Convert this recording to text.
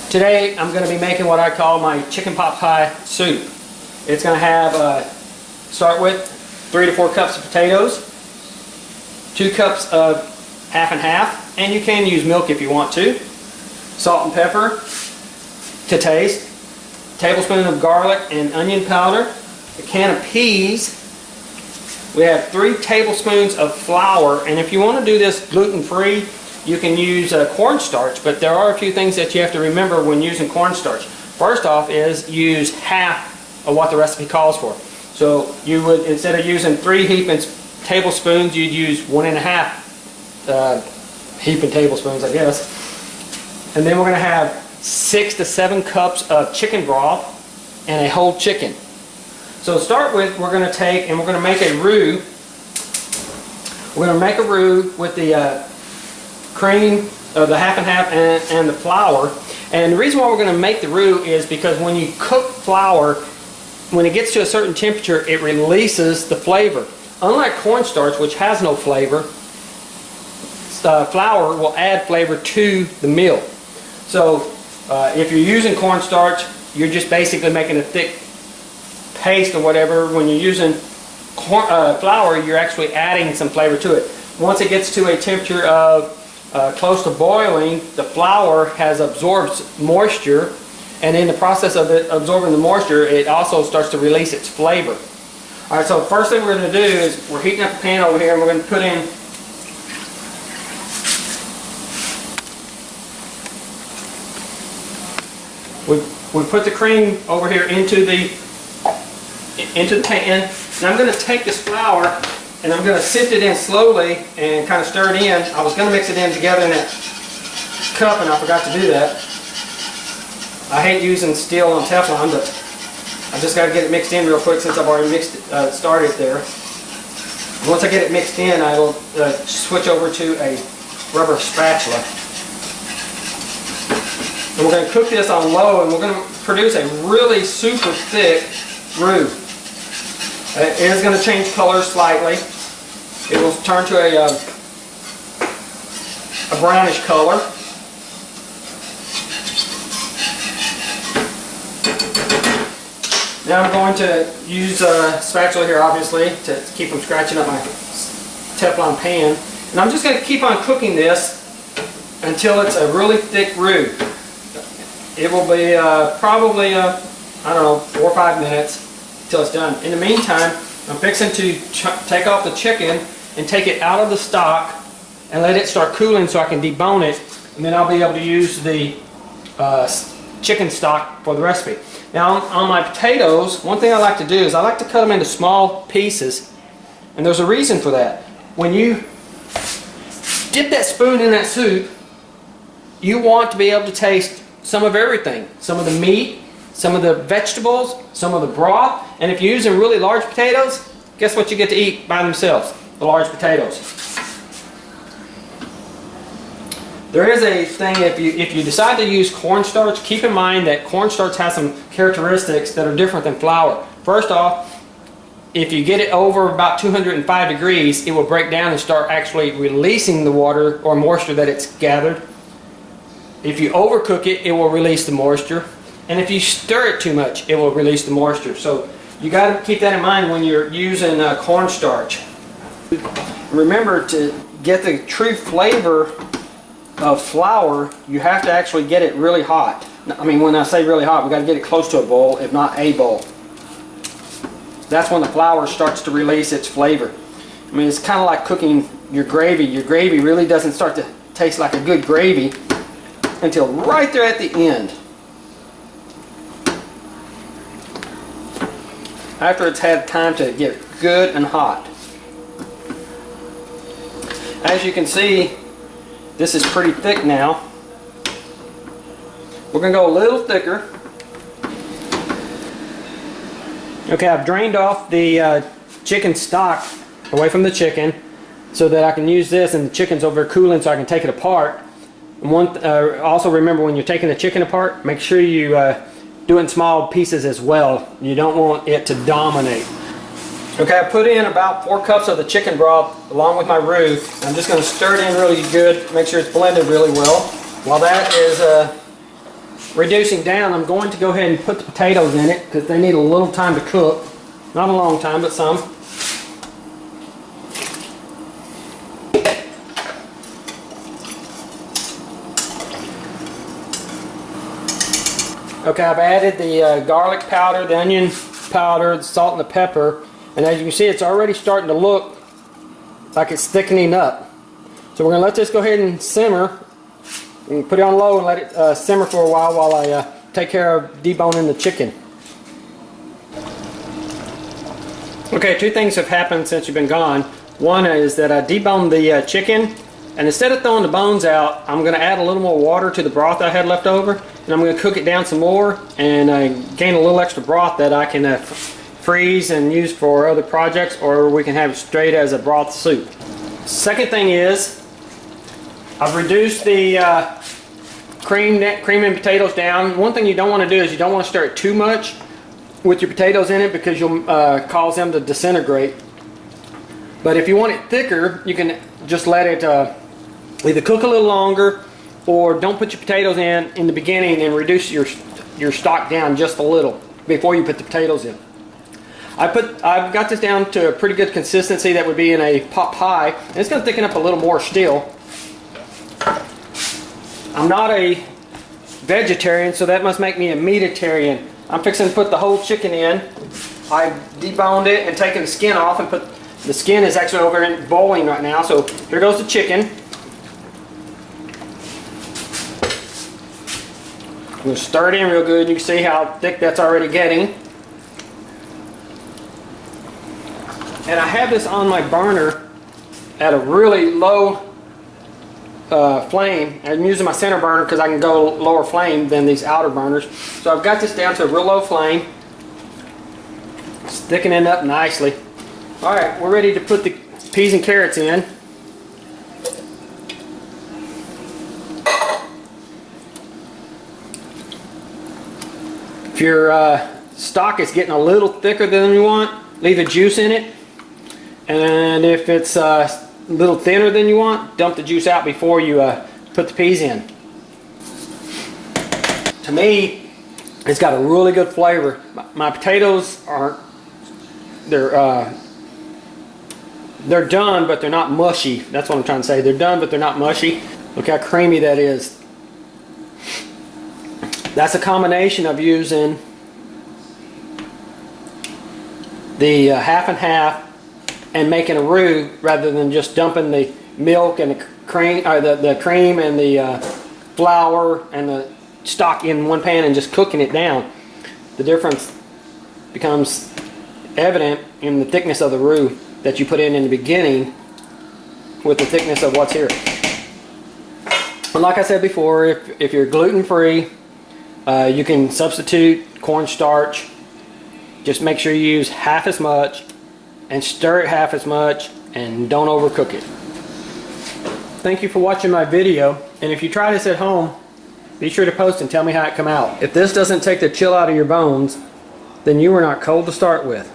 Today I'm going to be making what I call my chicken pot pie soup. It's going to have, start with 3 to 4 cups of potatoes, 2 cups of half and half, and you can use milk if you want to, salt and pepper to taste, tablespoon of garlic and onion powder, a can of peas. We have 3 tablespoons of flour, and if you want to do this gluten-free, you can use cornstarch, but there are a few things that you have to remember when using cornstarch. First off is use half of what the recipe calls for. So you would, instead of using 3 heaping tablespoons, you'd use 1.5 heaping tablespoons, I guess. And then we're going to have 6 to 7 cups of chicken broth and a whole chicken. So to start with, we're going to take and we're going to make a roux. We're going to make a roux with the cream, the half and half, and the flour. And the reason why we're going to make the roux is because when you cook flour, when it gets to a certain temperature, it releases the flavor. Unlike cornstarch, which has no flavor, flour will add flavor to the meal. So if you're using cornstarch, you're just basically making a thick paste or whatever. When you're using flour, you're actually adding some flavor to it. Once it gets to a temperature of close to boiling, the flour has absorbed moisture, and in the process of it absorbing the moisture, it also starts to release its flavor. Alright, so first thing we're going to do is we're heating up the pan over here, and we're going to put in we put the cream over here into the pan, and I'm going to take this flour and I'm going to sift it in slowly and kind of stir it in. I was going to mix it in together in that cup, and I forgot to do that. I hate using steel on Teflon, but I just got to get it mixed in real quick since I've already mixed it, started there. And once I get it mixed in, I will switch over to a rubber spatula. And we're going to cook this on low, and we're going to produce a really super thick roux. It is going to change color slightly. It will turn to a brownish color. Now I'm going to use a spatula here, obviously, to keep from scratching up my Teflon pan. And I'm just going to keep on cooking this until it's a really thick roux. It will be probably, I don't know, 4 or 5 minutes until it's done. In the meantime, I'm fixing to take off the chicken and take it out of the stock and let it start cooling so I can debone it, and then I'll be able to use the chicken stock for the recipe. Now on my potatoes, one thing I like to do is I like to cut them into small pieces, and there's a reason for that. When you dip that spoon in that soup, you want to be able to taste some of everything. Some of the meat, some of the vegetables, some of the broth, and if you're using really large potatoes, guess what you get to eat by themselves? The large potatoes. There is a thing, if you decide to use cornstarch, keep in mind that cornstarch has some characteristics that are different than flour. First off, if you get it over about 205 degrees, it will break down and start actually releasing the water or moisture that it's gathered. If you overcook it, it will release the moisture. And if you stir it too much, it will release the moisture. So you got to keep that in mind when you're using cornstarch. Remember, to get the true flavor of flour, you have to actually get it really hot. I mean, when I say really hot, we got to get it close to a boil, if not a boil. That's when the flour starts to release its flavor. I mean, it's kind of like cooking your gravy. Your gravy really doesn't start to taste like a good gravy until right there at the end. After it's had time to get good and hot. As you can see, this is pretty thick now. We're going to go a little thicker. Okay, I've drained off the chicken stock away from the chicken so that I can use this, and the chicken's over cooling so I can take it apart. And also remember, when you're taking the chicken apart, make sure you do it in small pieces as well. You don't want it to dominate. Okay, I put in about 4 cups of the chicken broth along with my roux. I'm just going to stir it in really good, make sure it's blended really well. While that is reducing down, I'm going to go ahead and put the potatoes in it because they need a little time to cook. Not a long time, but some. Okay, I've added the garlic powder, the onion powder, the salt and the pepper, and as you can see, it's already starting to look like it's thickening up. So we're going to let this go ahead and simmer. You can put it on low and let it simmer for a while I take care of deboning the chicken. Okay, two things have happened since you've been gone. One is that I deboned the chicken, and instead of throwing the bones out, I'm going to add a little more water to the broth I had left over, and I'm going to cook it down some more and gain a little extra broth that I can freeze and use for other projects, or we can have it straight as a broth soup. Second thing is, I've reduced the cream and potatoes down. One thing you don't want to do is you don't want to stir it too much with your potatoes in it because you'll cause them to disintegrate. But if you want it thicker, you can just let it either cook a little longer, or don't put your potatoes in the beginning and reduce your stock down just a little before you put the potatoes in. I've got this down to a pretty good consistency that would be in a pot pie, and it's going to thicken up a little more still. I'm not a vegetarian, so that must make me a meatitarian. I'm fixing to put the whole chicken in. I deboned it and taken the skin off, and put the skin is actually over in boiling right now. So here goes the chicken. I'm going to stir it in real good. You can see how thick that's already getting. And I have this on my burner at a really low flame. I'm using my center burner because I can go lower flame than these outer burners. So I've got this down to a real low flame. It's thickening up nicely. Alright, we're ready to put the peas and carrots in. If your stock is getting a little thicker than you want, leave the juice in it. And if it's a little thinner than you want, dump the juice out before you put the peas in. To me, it's got a really good flavor. My potatoes are, they're done, but they're not mushy. That's what I'm trying to say. They're done, but they're not mushy. Look how creamy that is. That's a combination of using the half and half and making a roux rather than just dumping the milk and the cream, or the cream and the flour and the stock in one pan and just cooking it down. The difference becomes evident in the thickness of the roux that you put in the beginning with the thickness of what's here. And like I said before, if you're gluten-free, you can substitute cornstarch. Just make sure you use half as much and stir it half as much, and don't overcook it. Thank you for watching my video, and if you try this at home, be sure to post and tell me how it come out. If this doesn't take the chill out of your bones, then you were not cold to start with.